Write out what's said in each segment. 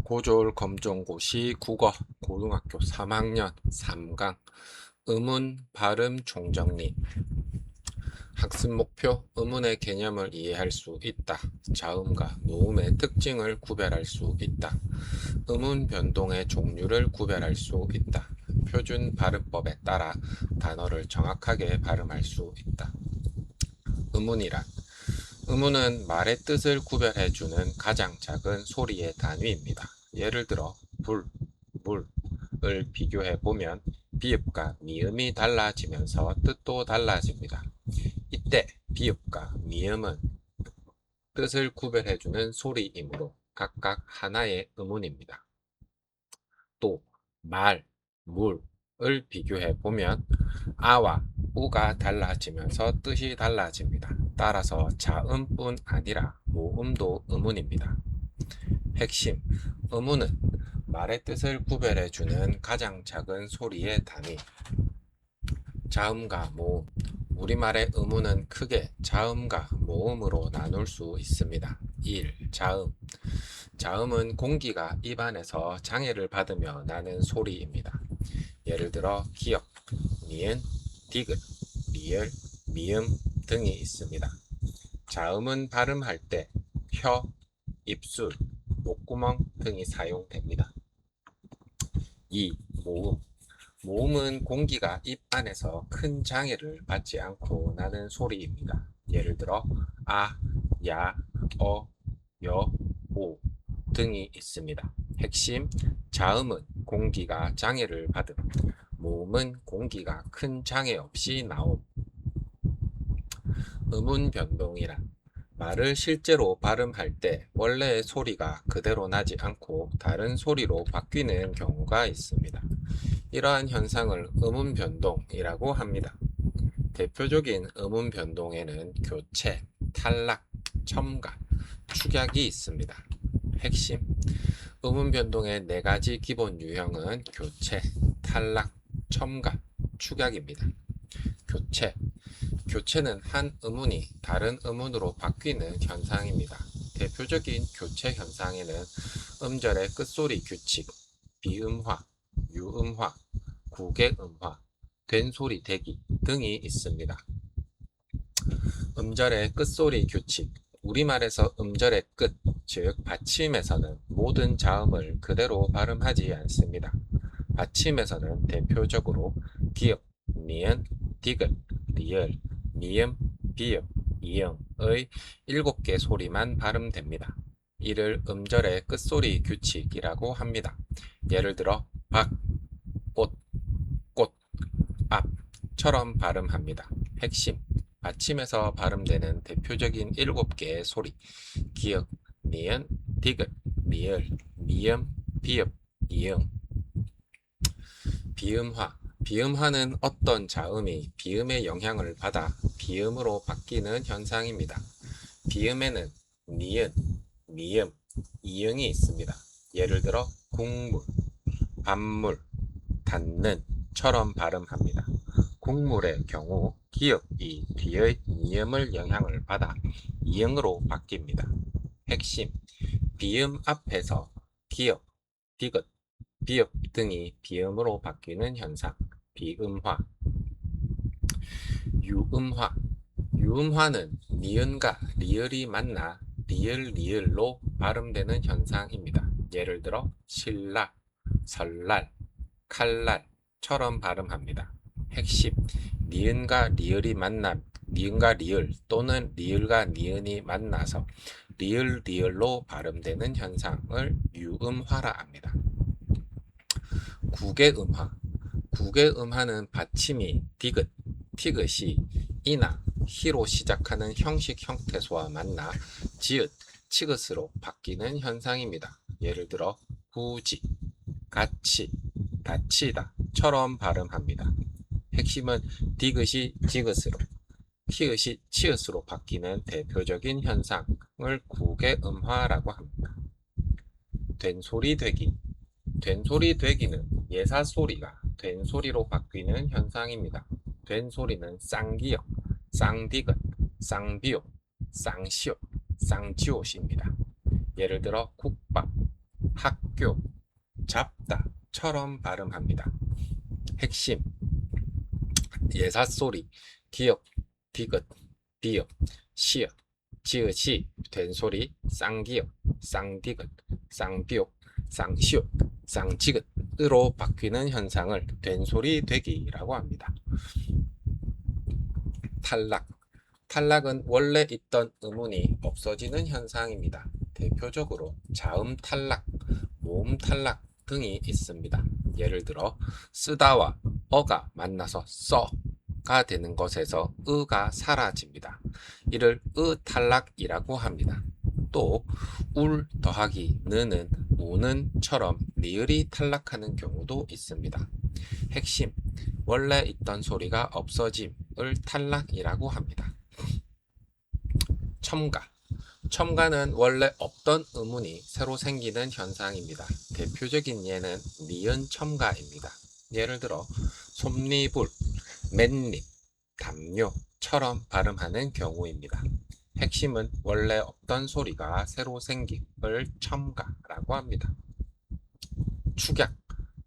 고졸 검정고시 국어 고등학교 3학년 3강 의문 발음 총정리. 학습 목표: 의문의 개념을 이해할 수 있다. 자음과 모음의 특징을 구별할 수 있다. 의문 변동의 종류를 구별할 수 있다. 표준 발음법에 따라 단어를 정확하게 발음할 수 있다. 의문이란: 의문은 말의 뜻을 구별해주는 가장 작은 소리의 단위입니다. 예를 들어 불, 물을 비교해보면 비읍과 미음이 달라지면서 뜻도 달라집니다. 이때 비읍과 미음은 뜻을 구별해주는 소리이므로 각각 하나의 의문입니다. 또 말, 물을 비교해보면 아와 우가 달라지면서 뜻이 달라집니다. 따라서 자음뿐 아니라 모음도 의문입니다. 핵심: 의문은 말의 뜻을 구별해주는 가장 작은 소리의 단위. 자음과 모음. 우리말의 의문은 크게 자음과 모음으로 나눌 수 있습니다. 1. 자음. 자음은 공기가 입안에서 장애를 받으며 나는 소리입니다. 예를 들어 기역, 니은, 디귿, 리을, 미음 등이 있습니다. 자음은 발음할 때 혀, 입술, 목구멍 등이 사용됩니다. 2. 모음. 모음은 공기가 입 안에서 큰 장애를 받지 않고 나는 소리입니다. 예를 들어 아, 야, 어, 여, 오 등이 있습니다. 핵심: 자음은 공기가 장애를 받음, 모음은 공기가 큰 장애 없이 나옴. 음운 변동이란: 말을 실제로 발음할 때 원래의 소리가 그대로 나지 않고 다른 소리로 바뀌는 경우가 있습니다. 이러한 현상을 음운 변동이라고 합니다. 대표적인 음운 변동에는 교체, 탈락, 첨가, 축약이 있습니다. 핵심: 음운 변동의 4가지 기본 유형은 교체, 탈락, 첨가, 축약입니다. 교체. 교체는 한 음운이 다른 음운으로 바뀌는 현상입니다. 대표적인 교체 현상에는 음절의 끝소리 규칙, 비음화, 유음화, 구개음화, 된소리 대기 등이 있습니다. 음절의 끝소리 규칙. 우리말에서 음절의 끝, 즉 받침에서는 모든 자음을 그대로 발음하지 않습니다. 받침에서는 대표적으로 기역, 니은, 디귿, 리을, 미음, 비읍, 이응의 7개 소리만 발음됩니다. 이를 음절의 끝소리 규칙이라고 합니다. 예를 들어 박, 옷, 꽃, 앞처럼 발음합니다. 핵심: 받침에서 발음되는 대표적인 7개의 소리, 기역, 니은, 디귿, 리을, 미음, 비읍, 이응. 비음화. 비음화는 어떤 자음이 비음의 영향을 받아 비음으로 바뀌는 현상입니다. 비음에는 니은, 미음, 이응이 있습니다. 예를 들어 국물, 밥물, 닿는처럼 발음합니다. 국물의 경우 기역이 뒤의 미음을 영향을 받아 이응으로 바뀝니다. 핵심: 비음 앞에서 기역, 디귿, 비읍 등이 비음으로 바뀌는 현상, 비음화. 유음화. 유음화는 니은과 리을이 만나 리을, 리을로 발음되는 현상입니다. 예를 들어 신라, 설날, 칼날처럼 발음합니다. 핵심: 니은과 리을이 만나 니은과 리을 또는 리을과 니은이 만나서 리을, 리을로 발음되는 현상을 유음화라 합니다. 구개음화. 구개음화는 받침이 디귿, 티귿이 이나 히로 시작하는 형식 형태소와 만나 지읒, 치읒으로 바뀌는 현상입니다. 예를 들어 굳이, 같이, 다치다처럼 발음합니다. 핵심은 디귿이 지읒으로, 티읒이 치읒으로 바뀌는 대표적인 현상을 구개음화라고 합니다. 된소리 되기. 된소리 되기는 예사소리가 된소리로 바뀌는 현상입니다. 된소리는 쌍기역, 쌍디귿, 쌍비읍, 쌍시옷, 쌍지옷입니다. 예를 들어 국밥, 학교, 잡다처럼 발음합니다. 핵심, 예사소리, 기역, 디귿, 비역, 시역, 지읒이 된소리, 쌍기역, 쌍디귿, 쌍비역, 쌍시역, 쌍지읒으로 바뀌는 현상을 된소리 되기라고 합니다. 탈락. 탈락은 원래 있던 음운이 없어지는 현상입니다. 대표적으로 자음 탈락, 모음 탈락 등이 있습니다. 예를 들어 쓰다와 어가 만나서 써가 되는 것에서 으가 사라집니다. 이를 탈락이라고 합니다. 또 울 더하기 느는 우는처럼 리을이 탈락하는 경우도 있습니다. 핵심, 원래 있던 소리가 없어짐을 탈락이라고 합니다. 첨가. 첨가는 원래 없던 음운이 새로 생기는 현상입니다. 대표적인 예는 니은 첨가입니다. 예를 들어 솜니불, 맨잎, 담요처럼 발음하는 경우입니다. 핵심은 원래 없던 소리가 새로 생김을 첨가라고 합니다. 축약.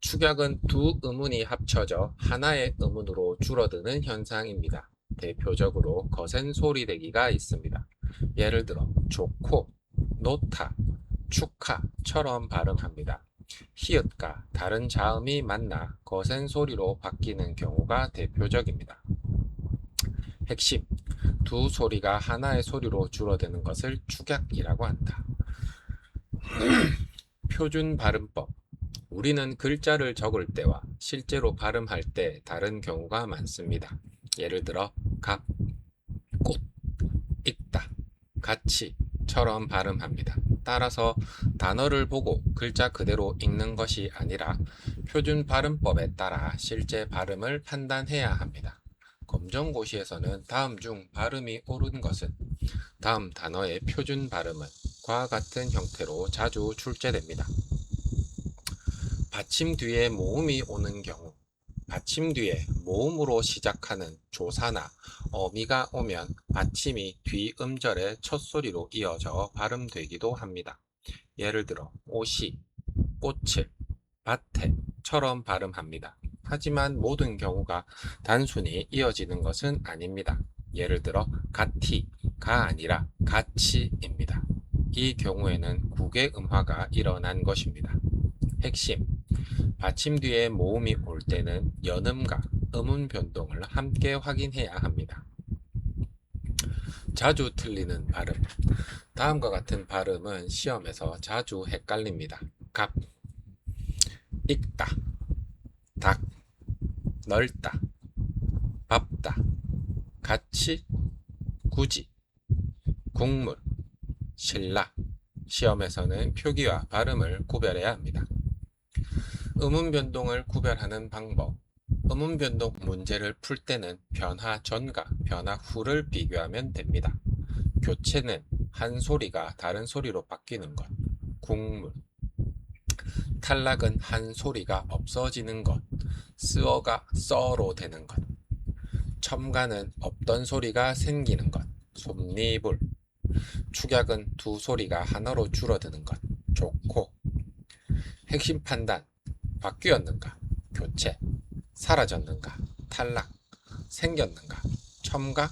축약은 두 음운이 합쳐져 하나의 음운으로 줄어드는 현상입니다. 대표적으로 거센 소리 내기가 있습니다. 예를 들어 좋고, 놓다, 축하처럼 발음합니다. 히읗과 다른 자음이 만나 거센 소리로 바뀌는 경우가 대표적입니다. 핵심, 두 소리가 하나의 소리로 줄어드는 것을 축약이라고 한다. 표준 발음법. 우리는 글자를 적을 때와 실제로 발음할 때 다른 경우가 많습니다. 예를 들어 각, 꽃, 읽다, 같이처럼 발음합니다. 따라서 단어를 보고 글자 그대로 읽는 것이 아니라 표준 발음법에 따라 실제 발음을 판단해야 합니다. 검정고시에서는 다음 중 발음이 옳은 것은 다음 단어의 표준 발음은 과 같은 형태로 자주 출제됩니다. 받침 뒤에 모음이 오는 경우, 받침 뒤에 모음으로 시작하는 조사나 어미가 오면 받침이 뒤 음절의 첫 소리로 이어져 발음되기도 합니다. 예를 들어 옷이, 꽃을, 밭에처럼 발음합니다. 하지만 모든 경우가 단순히 이어지는 것은 아닙니다. 예를 들어 같이가 아니라 같이입니다. 이 경우에는 국의 음화가 일어난 것입니다. 핵심, 받침 뒤에 모음이 올 때는 연음과 음운 변동을 함께 확인해야 합니다. 자주 틀리는 발음. 다음과 같은 발음은 시험에서 자주 헷갈립니다. 갑, 익다, 닭, 넓다, 밥다, 같이, 굳이, 국물, 신라. 시험에서는 표기와 발음을 구별해야 합니다. 음운 변동을 구별하는 방법. 음운 변동 문제를 풀 때는 변화 전과 변화 후를 비교하면 됩니다. 교체는 한 소리가 다른 소리로 바뀌는 것, 국물. 탈락은 한 소리가 없어지는 것, 쓰어가 써로 되는 것. 첨가는 없던 소리가 생기는 것, 솜니불. 축약은 두 소리가 하나로 줄어드는 것, 좋고. 핵심 판단, 바뀌었는가, 교체, 사라졌는가, 탈락, 생겼는가, 첨가,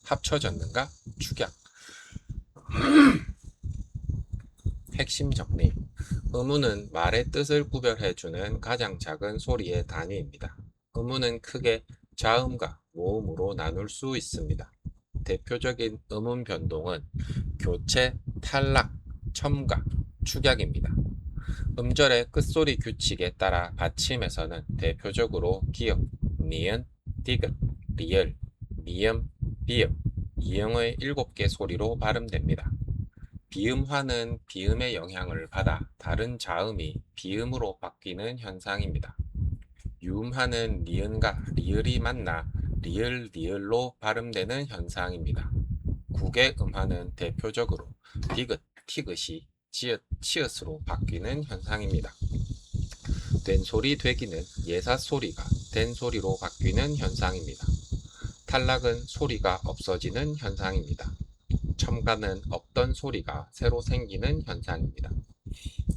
합쳐졌는가, 축약. 핵심 정리. 음운은 말의 뜻을 구별해주는 가장 작은 소리의 단위입니다. 음운은 크게 자음과 모음으로 나눌 수 있습니다. 대표적인 음운 변동은 교체, 탈락, 첨가, 축약입니다. 음절의 끝소리 규칙에 따라 받침에서는 대표적으로 기역, 니은, 디귿, 리을, 미음, 비음, 이응의 7개 소리로 발음됩니다. 비음화는 비음의 영향을 받아 다른 자음이 비음으로 바뀌는 현상입니다. 유음화는 니은과 리을이 만나 리을, 리을로 발음되는 현상입니다. 국의 음화는 대표적으로 디귿, 티귿이 지읒, 치읓으로 바뀌는 현상입니다. 된소리 되기는 예사소리가 된소리로 바뀌는 현상입니다. 탈락은 소리가 없어지는 현상입니다. 첨가는 없던 소리가 새로 생기는 현상입니다.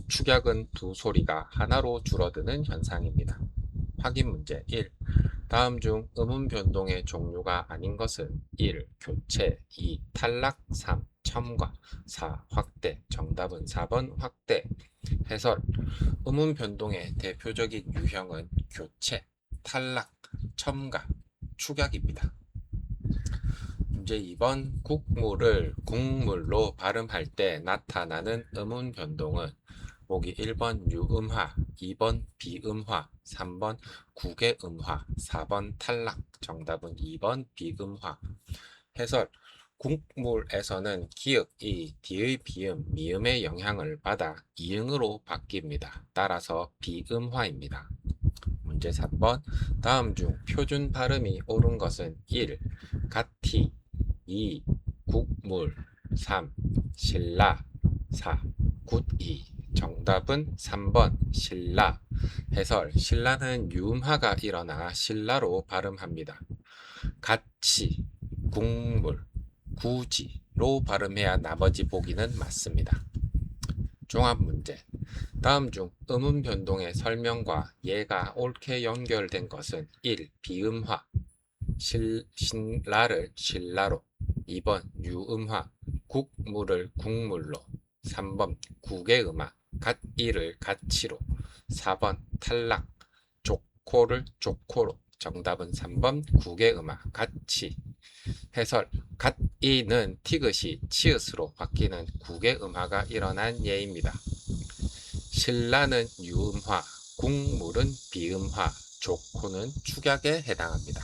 축약은 두 소리가 하나로 줄어드는 현상입니다. 확인 문제 1. 다음 중 음운 변동의 종류가 아닌 것은 1. 교체, 2. 탈락, 3. 첨가, 4. 확대. 정답은 4번 확대. 해설. 음운 변동의 대표적인 유형은 교체, 탈락, 첨가, 축약입니다. 문제 2번. 국물을 국물로 발음할 때 나타나는 음운 변동은 보기 1번 유음화, 2번 비음화, 3번 국외음화, 4번 탈락. 정답은 2번 비음화. 해설. 국물에서는 기역이 뒤의 비음, 미음의 영향을 받아 이응으로 바뀝니다. 따라서 비음화입니다. 문제 3번. 다음 중 표준 발음이 옳은 것은 1. 가티, 2. 국물, 3. 신라, 4. 굿이. 정답은 3번 신라. 해설. 신라는 유음화가 일어나 신라로 발음합니다. 같이, 국물, 굳이로 발음해야 나머지 보기는 맞습니다. 종합 문제. 다음 중 음운 변동의 설명과 예가 옳게 연결된 것은 1. 비음화, 신라를 신라로, 2번 유음화, 국물을 국물로, 3번 국외음화, 갓이를 갓치로, 4번 탈락, 조코를 조코로. 정답은 3번 국외음화, 갓치. 해설. 갓이는 티귿이 치읓으로 바뀌는 국외음화가 일어난 예입니다. 신라는 유음화, 국물은 비음화, 조코는 축약에 해당합니다.